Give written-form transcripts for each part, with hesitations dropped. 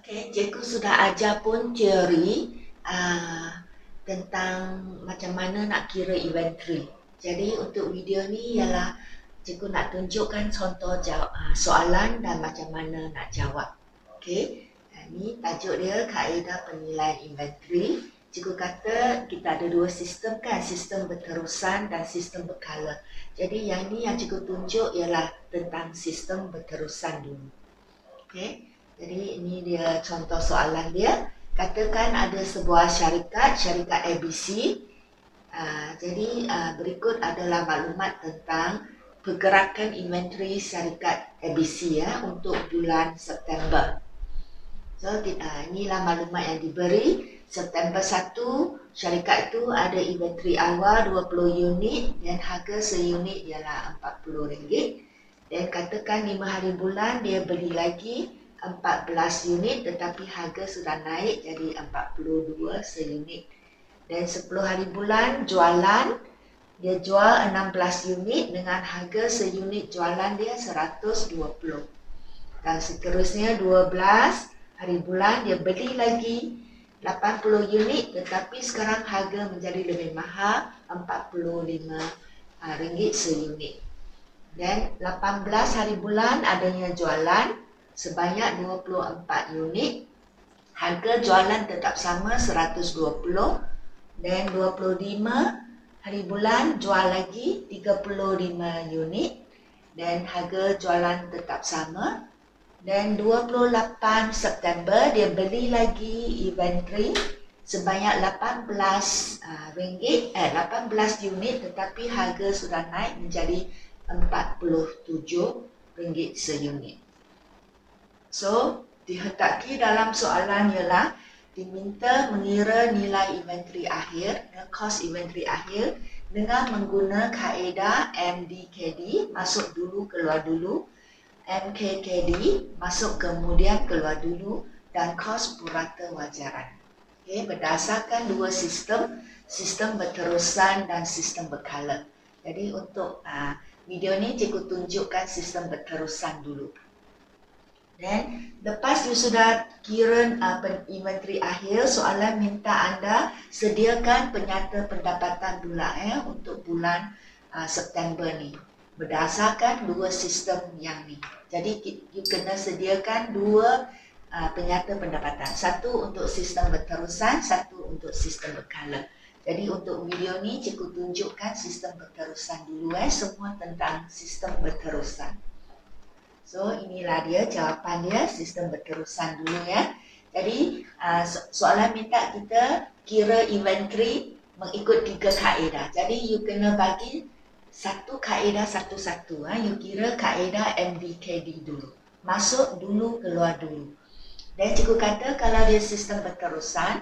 Okey, cikgu sudah ajar pun teori tentang macam mana nak kira inventory. Jadi untuk video ni ialah cikgu nak tunjukkan contoh soalan dan macam mana nak jawab. Okey, ni tajuk dia kaedah penilaian inventory. Cikgu kata kita ada dua sistem kan, sistem berterusan dan sistem berkala. Jadi yang ni yang cikgu tunjuk ialah tentang sistem berterusan dulu. Okey. Jadi ini dia contoh soalan dia. Katakan ada sebuah syarikat ABC. Jadi berikut adalah maklumat tentang pergerakan inventory syarikat ABC untuk bulan September. So inilah maklumat yang diberi. September 1, syarikat itu ada inventory awal 20 unit dan harga seunit ialah RM40. Dan katakan 5 hari bulan dia beli lagi 14 unit tetapi harga sudah naik jadi 42 seunit. Dan 10 hari bulan jualan, dia jual 16 unit dengan harga seunit jualan dia 120. Dan seterusnya 12 hari bulan dia beli lagi 80 unit tetapi sekarang harga menjadi lebih mahal, RM45 seunit. Dan 18 hari bulan adanya jualan sebanyak 24 unit. Harga jualan tetap sama 120. Dan 25 hari bulan jual lagi 35 unit dan harga jualan tetap sama. Dan 28 September dia beli lagi inventory sebanyak 18 unit tetapi harga sudah naik menjadi RM47 seunit. So, dihetaki dalam soalan ialah diminta mengira nilai inventory akhir, kos inventory akhir dengan menggunakan kaedah MDKD, masuk dulu keluar dulu, MKKD, masuk kemudian keluar dulu, dan kos purata wajaran. Okay, berdasarkan dua sistem, sistem berterusan dan sistem berkala. Jadi untuk video ni cikgu tunjukkan sistem berterusan dulu. Dan lepas you sudah kira inventory akhir, soalan minta anda sediakan penyata pendapatan pula untuk bulan September ni. Berdasarkan dua sistem yang ni. Jadi you kena sediakan dua penyata pendapatan. Satu untuk sistem berterusan, satu untuk sistem berkala. Jadi untuk video ni cikgu tunjukkan sistem berterusan dulu semua tentang sistem berterusan. So inilah dia jawapan dia, sistem berterusan dulu Jadi soalan minta kita kira inventory mengikut 3 kaedah. Jadi you kena bagi satu kaedah satu-satu. You kira kaedah MBKD dulu. Masuk dulu, keluar dulu. Dan cikgu kata kalau dia sistem berterusan,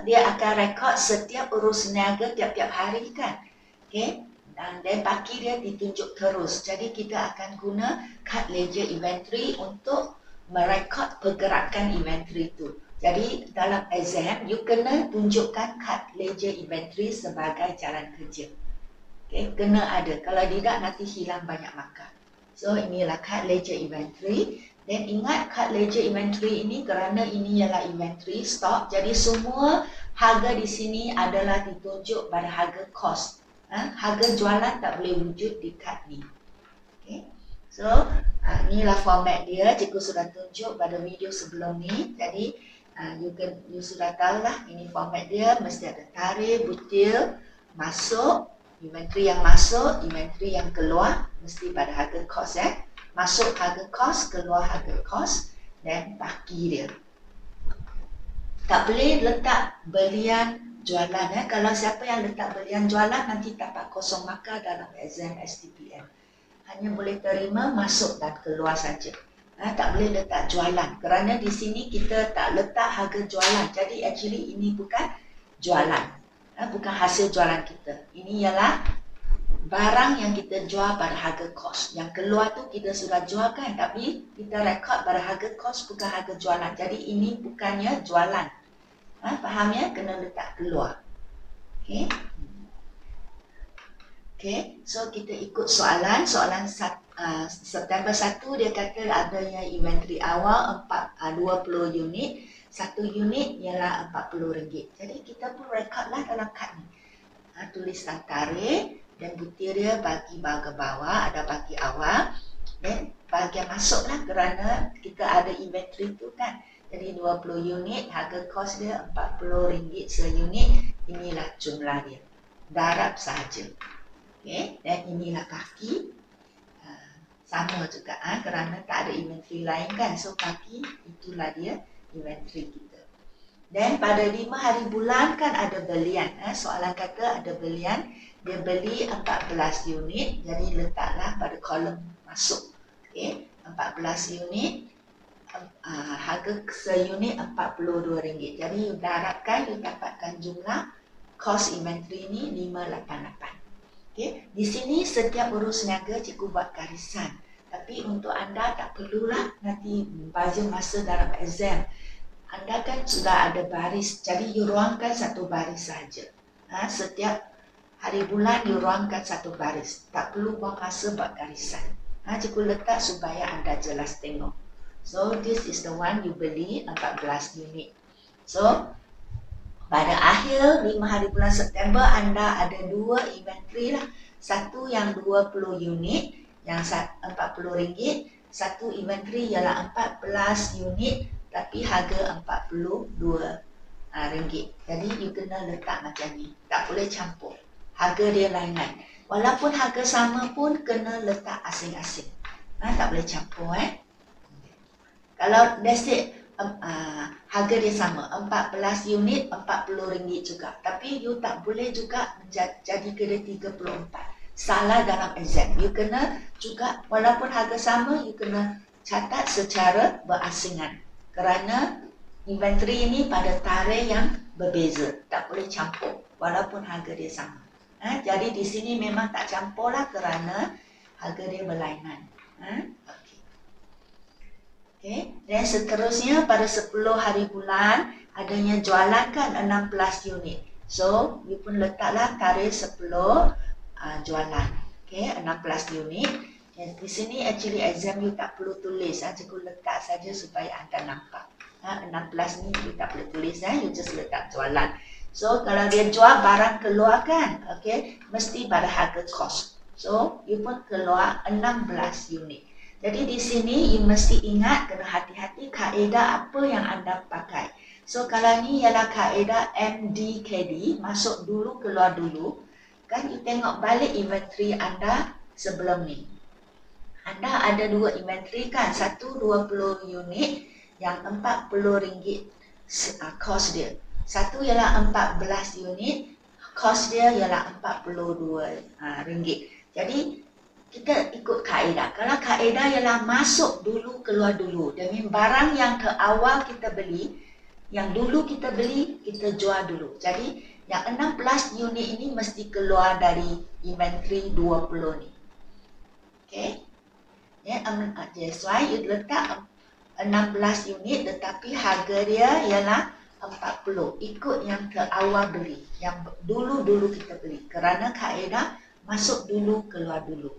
dia akan rekod setiap urus niaga tiap-tiap hari kan. Okay? Dan paki dia ditunjuk terus. Jadi kita akan guna kad ledger inventory untuk merekod pergerakan inventory itu. Jadi dalam exam, you kena tunjukkan kad ledger inventory sebagai jalan kerja. Okay, kena ada. Kalau tidak, nanti hilang banyak markah. So inilah kad ledger inventory. Dan ingat kad ledger inventory ini kerana ini ialah inventory stock. Jadi semua harga di sini adalah ditunjuk pada harga cost. Harga jualan tak boleh wujud di kad ni. Okay. So inilah format dia. Cikgu sudah tunjuk pada video sebelum ni. Jadi you sudah tahulah ini format dia. Mesti ada tarikh, butil, masuk, inventory yang masuk, inventory yang keluar. Mesti pada harga kos Masuk harga kos, keluar harga kos, dan paki dia. Tak boleh letak belian jualan. Kalau siapa yang letak belian jualan nanti dapat kosong markah dalam exam STPM. Hanya boleh terima masuk dan keluar saja. Tak boleh letak jualan. Kerana di sini kita tak letak harga jualan. Jadi actually ini bukan jualan. Bukan hasil jualan kita. Ini ialah barang yang kita jual pada harga kos. Yang keluar tu kita sudah jual kan, tapi kita rekod pada harga kos bukan harga jualan. Jadi ini bukannya jualan. Faham ya? Kena letak keluar. Okay. Okay, so kita ikut soalan September 1 dia kata adanya inventory awal 20 unit, 1 unit ialah RM40. Jadi kita pun rekodlah dalam kad ni. Tuliskan tarikh dan butir dia bagi bahagian bawah, ada bagi awal dan bahagian masuklah kerana kita ada inventory tu kan. Jadi 20 unit, harga kos dia RM40 seunit, inilah jumlah dia. Darab sahaja. Okay, dan inilah kaki, sama juga kerana tak ada inventory lain kan. So kaki itulah dia inventory kita. Dan pada 5 hari bulan kan ada belian. Soalan kata ada belian, dia beli 14 unit, jadi letaklah pada kolom masuk. Okay, 14 unit, harga seunit RM42. Jadi you darabkan, you dapatkan jumlah kos inventory ni 588. Okay. Di sini setiap urus niaga cikgu buat garisan. Tapi untuk anda tak perlulah nanti buzzer masa dalam exam. Anda kan sudah ada baris, jadi you ruangkan satu baris saja. Setiap hari bulan you ruangkan satu baris. Tak perlu buang masa buat garisan. Cikgu letak supaya anda jelas tengok. So this is the one you beli 14 unit. So pada akhir 5 hari bulan September anda ada 2 inventory lah. Satu yang 20 unit yang RM40, satu inventory ialah 14 unit tapi harga RM42. Jadi you kena letak macam ni. Tak boleh campur. Harga dia lain-lain. Walaupun harga sama pun kena letak asing-asing. Tak boleh campur Kalau that's it, harga dia sama, 14 unit RM40 juga. Tapi you tak boleh juga jadi kena 34. Salah dalam exam. You kena juga, walaupun harga sama, you kena catat secara berasingan. Kerana inventory ini pada tarikh yang berbeza. Tak boleh campur, walaupun harga dia sama. Jadi di sini memang tak campur lah kerana harga dia berlainan. Okay. Dan seterusnya pada 10 hari bulan adanya jualan kan 16 unit. So you pun letaklah tarikh 10 jualan. Okay, 16 unit. Di sini actually exam you tak perlu tulis. Cikgu letak saja supaya anda nampak. 16 ni you tak perlu tulis. You just letak jualan. So kalau dia jual barang keluar kan, okay, mesti pada harga kos. So you pun keluar 16 unit. Jadi di sini you mesti ingat, kena hati-hati kaedah apa yang anda pakai. So kalau ni ialah kaedah MDKD, masuk dulu keluar dulu. Kan you tengok balik inventory anda sebelum ni. Anda ada 2 inventory kan, satu 20 unit yang RM40 kos dia. Satu ialah 14 unit, kos dia ialah RM42. Jadi kita ikut kaedah. Kalau kaedah ialah masuk dulu, keluar dulu. Demi barang yang ke awal kita beli, yang dulu kita beli, kita jual dulu. Jadi yang 16 unit ini mesti keluar dari inventory 20 ni. Okay. That's why you letak 16 unit tetapi harga dia ialah 40. Ikut yang ke awal beli. Yang dulu-dulu kita beli. Kerana kaedah masuk dulu, keluar dulu.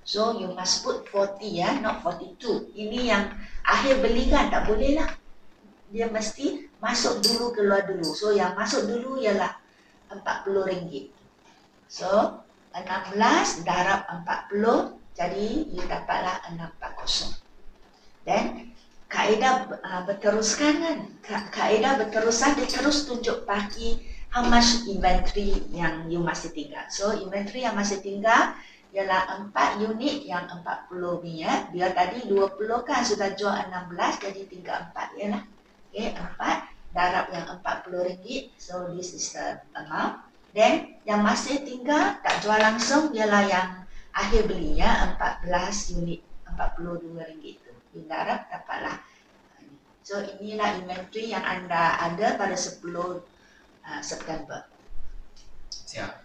So you must put 40 not 42. Ini yang akhir beli kan, tak boleh lah. Dia mesti masuk dulu, keluar dulu. So yang masuk dulu ialah RM40. So 16 darab 40, jadi you dapatlah 640. Dan kaedah berteruskan kan. Kaedah berterusan dia terus tunjuk bagi how much inventory yang you masih tinggal. So inventory yang masih tinggal ialah 4 unit yang 40 ni Dia tadi 20 kan sudah jual 16, jadi tinggal 4 ialah. Okay, 4 darab yang RM40. So this is the amount. Then yang masih tinggal tak jual langsung ialah yang akhir beli 14 unit RM42 itu. You darab dapatlah. So inilah inventory yang anda ada pada 10 September. Siap.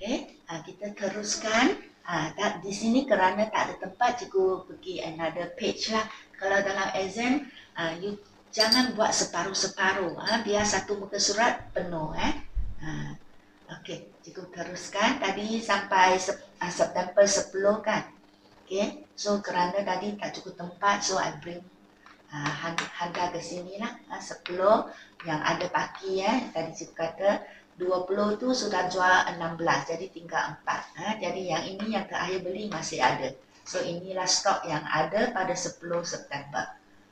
Okay, kita teruskan Di sini kerana tak ada tempat, cikgu pergi another page lah. Kalau dalam exam, you jangan buat separuh-separuh. Biar satu muka surat penuh. Okey, cikgu teruskan. Tadi sampai September 10 kan? Okey, so kerana tadi tak cukup tempat, so I bring hantar ke sini lah. 10 yang ada paki tadi cikgu kata 20 tu sudah jual 16, jadi tinggal 4. Jadi yang ini yang terakhir beli masih ada. So inilah stok yang ada pada 10 September.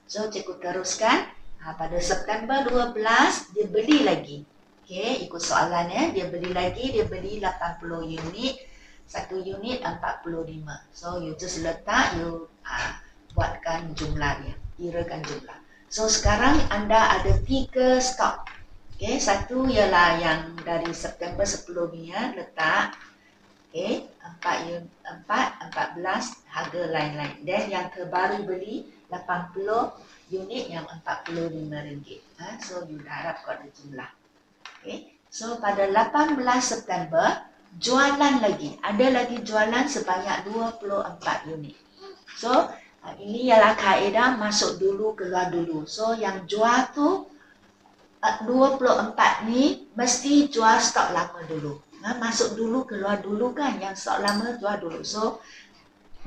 So cikgu teruskan, pada September 12 dia beli lagi. Okey, ikut soalannya, dia beli lagi, dia beli 80 unit. Satu unit 45. So you just letak, you buatkan jumlahnya, kirakan jumlah. So sekarang anda ada 3 stok. Okay, satu ialah yang dari September 10 ni letak. Okay, 14 harga lain-lain. Dan yang terbaru beli 80 unit yang RM45. So you harap kau ada jumlah. Okay, so pada 18 September jualan lagi. Ada lagi jualan sebanyak 24 unit. So ini ialah kaedah masuk dulu keluar dulu. So yang jual tu 24 ni mesti jual stok lama dulu. Masuk dulu keluar dulu kan, yang stok lama jual dulu. So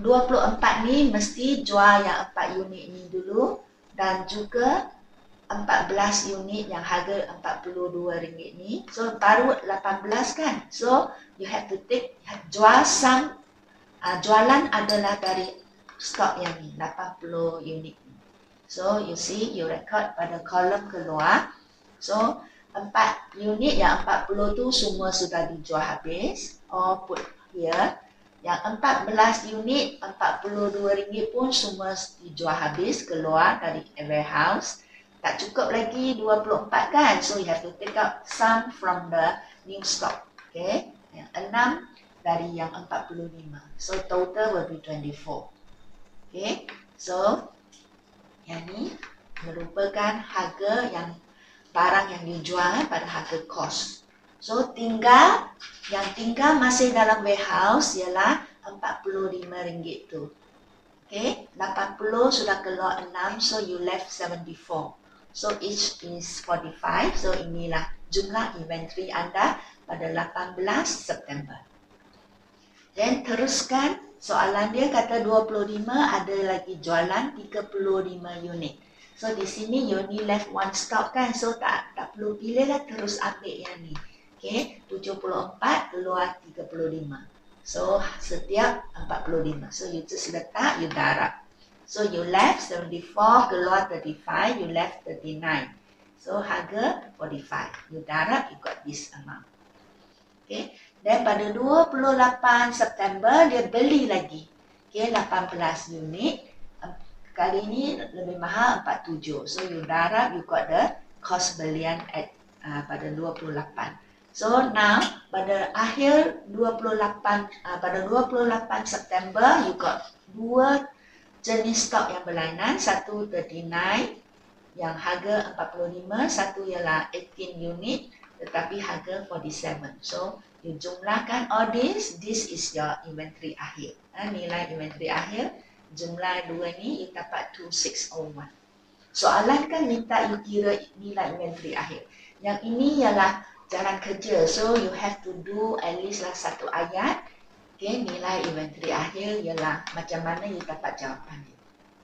24 ni mesti jual yang 4 unit ni dulu, dan juga 14 unit yang harga RM42 ni. So baru 18 kan. So you have to take, jual some, jualan adalah dari stok yang ni 80 unit ni. So you see, you record pada kolom keluar. So 4 unit yang 40 tu semua sudah dijual habis, or put here. Yang 14 unit RM42 pun semua dijual habis, keluar dari warehouse. Tak cukup lagi 24 kan, so you have to take out some from the new stock. Okay, yang 6 dari yang 45, so total will be 24. Okay, so yang ni merupakan harga yang barang yang dijual pada harga kos. So yang tinggal masih dalam warehouse ialah RM45 tu. Okay, 80 sudah keluar 6, so you left 74. So each is 45. So inilah jumlah inventory anda pada 18 September. Dan teruskan soalan dia, kata 25 ada lagi jualan 35 unit. So di sini you only left one stock kan, so tak perlu pilih lah, terus ambil yang ni. Okay, 74 keluar 35. So setiap 45. So you just letak, you darab. So you left 74 keluar 35, you left 39. So harga 45. You darab, you got this amount. Okay, dan pada 28 September dia beli lagi. Okay, 18 unit. Kali ini lebih mahal 47. So you darab, you got the cost belian at pada 28. So now pada akhir 28 September you got 2 jenis stok yang berlainan. Satu 39 yang harga 45, satu ialah 18 unit tetapi harga 47. So you jumlahkan all this is your inventory akhir. Nilai inventory akhir, jumlah 2 ni you dapat 2601. Soalan kan minta you kira nilai inventory akhir. Yang ini ialah jalan kerja. So you have to do at least lah 1 ayat. Okay, nilai inventory akhir ialah macam mana you dapat jawapan ni.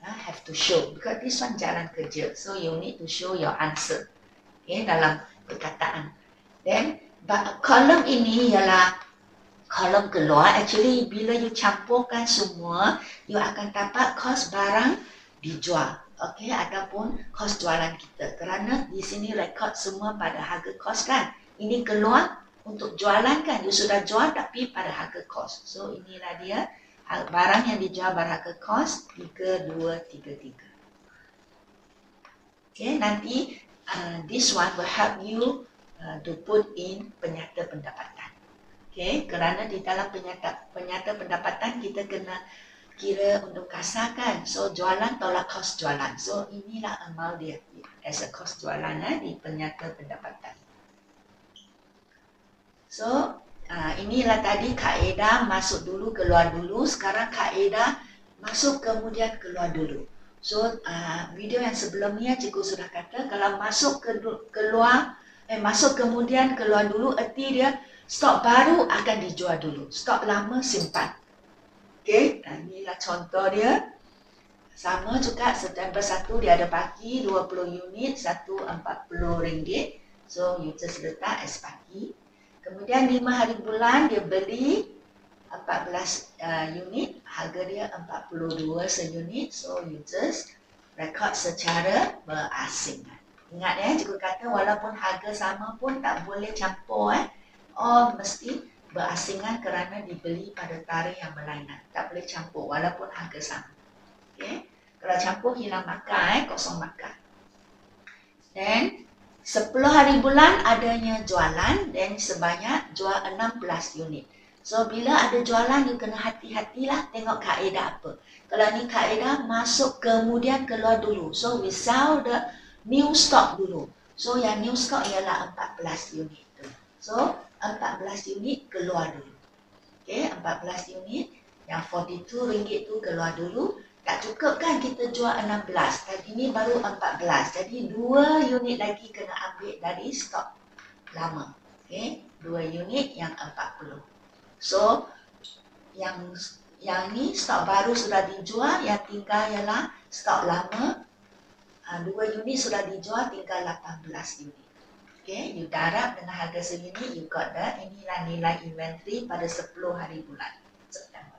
Have to show, because this one jalan kerja. So you need to show your answer. Okay, dalam perkataan. Then kolom ini ialah kolom keluar. Actually bila you campurkan semua, you akan dapat kos barang dijual. Okay, ataupun kos jualan kita. Kerana di sini rekod semua pada harga kos kan. Ini keluar untuk jualan kan. You sudah jual tapi pada harga kos. So inilah dia barang yang dijual berharga kos 3233. Okay, nanti this one will help you to put in penyata pendapatan. Okay, kerana di dalam penyata pendapatan kita kena kira untuk kasar kan. So jualan tolak kos jualan. So inilah amal dia as a kos jualan di penyata pendapatan. So inilah tadi kaedah masuk dulu keluar dulu. Sekarang kaedah masuk kemudian keluar dulu. So video yang sebelumnya cikgu sudah kata kalau masuk keluar masuk kemudian keluar dulu, erti dia stok baru akan dijual dulu, stok lama simpan. Okey, inilah contoh dia. Sama juga September 1 dia ada paki 20 unit, satu RM40. So you just letak as paki. Kemudian 5 hari bulan dia beli 14 unit, harga dia 42 seunit. So you just record secara berasingan. Ingat cikgu kata walaupun harga sama pun tak boleh campur all mesti berasingan kerana dibeli pada tarikh yang berlainan. Tak boleh campur walaupun harga sama. Okay. Kalau campur hilang markah, kosong markah. Dan 10 hari bulan adanya jualan dan sebanyak jual 16 unit. So bila ada jualan you kena hati-hatilah tengok kaedah apa. Kalau ni kaedah masuk kemudian keluar dulu. So we sell the new stock dulu. So yang new stock ialah 14 unit tu. So 14 unit keluar dulu. Okay, 14 unit yang RM42 tu keluar dulu. Tak cukup kan kita jual 16. Tadi ni baru 14. Jadi 2 unit lagi kena ambil dari stok lama. Okay, 2 unit yang 40. So yang ni stok baru sudah dijual, yang tinggal ialah stok lama. 2 unit sudah dijual, tinggal 18 unit. Okay, you darab dengan harga segini, you got inilah nilai inventory pada 10 hari bulan September.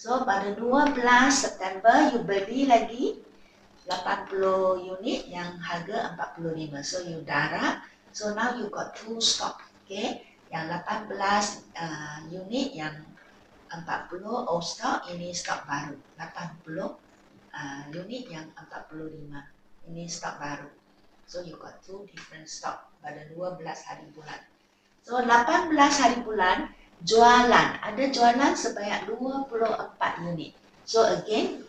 So pada 12 September you beli lagi 80 unit yang harga 45. So you darab. So now you got 2 stock. Okay, yang 18 unit yang 40 old stock, ini stok baru. 80 unit yang 45. Ini stok baru. So you got 2 different stock pada 12 hari bulan. So 18 hari bulan jualan, ada jualan sebanyak 24 unit. So again,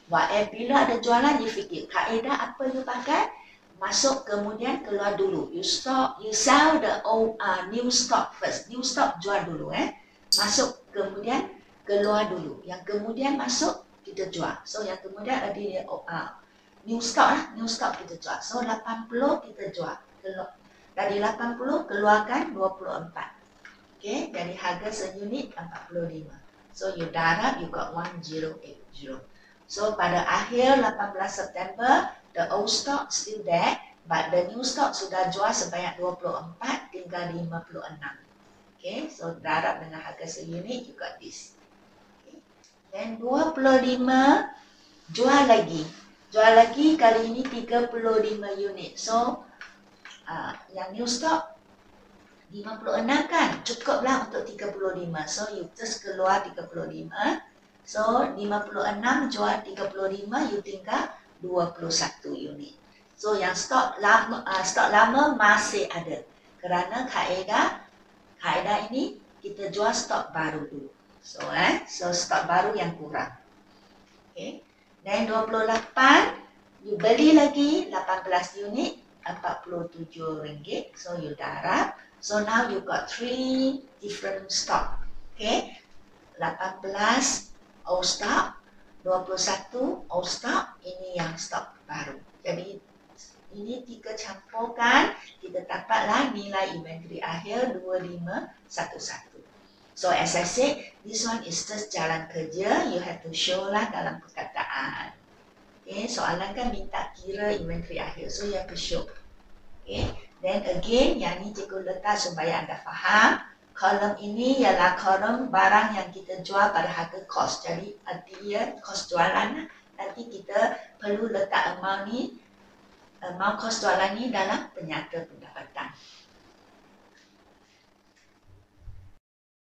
bila ada jualan you fikir kaedah apa you pakai? Masuk kemudian keluar dulu. You sell the old, new stock first. New stock jual dulu Masuk kemudian keluar dulu. Yang kemudian masuk kita jual. So yang kemudian ada dia new stock lah, new stock kita jual. So 80 kita jual. Dari 80 keluarkan 24. Okay, dari harga seunit 45. So you darab, you got 1080. So pada akhir 18 September, the old stock still there, but the new stock sudah jual sebanyak 24, tinggal 56. Okay, so darab dengan harga seunit, you got this. Okay. Dan 25 jual lagi. Jual lagi kali ini 35 unit. So yang new stock 56 kan, cukuplah untuk 35. So you just keluar 35. So 56 jual 35, you tinggal 21 unit. So yang stok lama masih ada. Kerana kaedah ini kita jual stok baru dulu. So stok baru yang kurang. Okay. Dan 28 you beli lagi 18 unit RM47. So you darab. So now you got 3 different stock. Okay, 18 old stock, 21 old stock, ini yang stock baru. Jadi ini 3 campurkan, kita dapatlah nilai inventory akhir 2511. So as I said, this one is just jalan kerja, you have to show lah dalam perkataan. Okay, soalan kan minta kira inventory akhir, so you have to show. Okay. Then again, yang ni cikgu letak supaya anda faham. Kolom ini ialah kolom barang yang kita jual pada harga kos. Jadi artinya kos jualan. Nanti kita perlu letak amount kos jualan ni dalam penyata pendapatan.